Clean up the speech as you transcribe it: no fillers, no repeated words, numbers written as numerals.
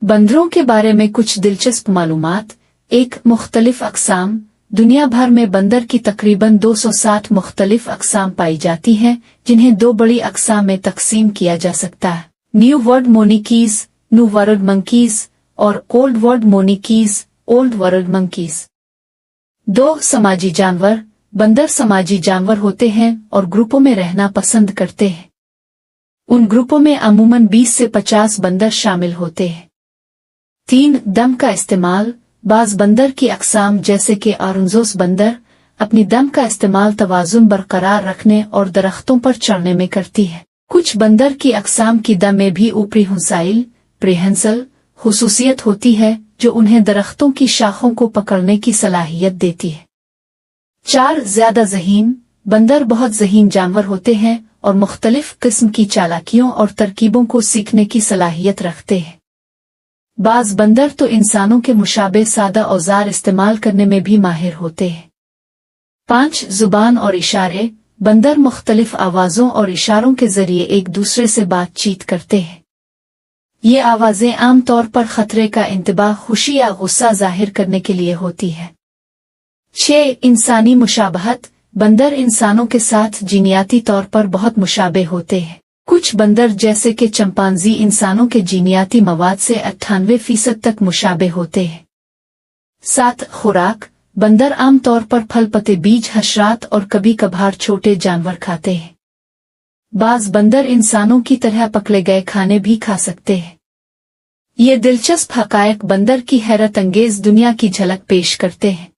बंदरों के बारे में कुछ दिलचस्प मालूमात। एक मुख्तलिफ अक़साम। दुनिया भर में बंदर की तकरीबन 260 मुख्तलिफ अक़साम पाई जाती हैं, जिन्हें दो बड़ी अक़साम में तकसीम किया जा सकता है: new world monkeys, new world monkeys, और old world monkeys, old world monkeys. 2. समाजी जानवर। बंदर समाजी जानवर होते हैं और ग्रुपों में रहना पसंद करते हैं। उन ग्रुपों में अमूमन 20 से 50 बंदर शामिल होते हैं। 3. दम का इस्तेमाल। बाज बंदर की अक़साम जैसे कि ऑरेंजोस बंदर अपनी दम का इस्तेमाल तवाज़ुन बरकरार रखने और दरख्तों पर चढ़ने में करती है। कुछ बंदर की अक़साम की दम में भी ऊपरी हुसाइल प्रेहेंसल खुसूसियत होती है, जो उन्हें दरख्तों की शाखों को पकड़ने की सलाहियत देती है। 4. ज़्यादा ज़हीन। बंदर बहुत ज़हीन जानवर होते हैं और मुख्तलिफ किस्म की चालाकियों और तरकीबों को सीखने की सलाहियत रखते हैं। बाज बंदर तो इंसानों के मुशाबे सादा औजार इस्तेमाल करने में भी माहिर होते हैं। 5. ज़ुबान और इशारे। बंदर मुख्तलिफ आवाज़ों और इशारों के जरिए एक दूसरे से बातचीत करते हैं। ये आवाज़ें आम तौर पर खतरे का इंतबाह, खुशी या गुस्सा जाहिर करने के लिए होती है। 6. इंसानी मुशाबहत। बंदर इंसानों के साथ जीनियाती तौर पर बहुत मुशाबे होते हैं। कुछ बंदर जैसे कि चंपांजी इंसानों के जीनियाती मवाद से 98% तक मुशाबे होते हैं। 7. खुराक। बंदर आम तौर पर फल, पत्ते, बीज, हशरात और कभी कभार छोटे जानवर खाते हैं। बाज बंदर इंसानों की तरह पकड़े गए खाने भी खा सकते हैं। ये दिलचस्प हकायक बंदर की हैरत अंगेज दुनिया की झलक पेश करते हैं।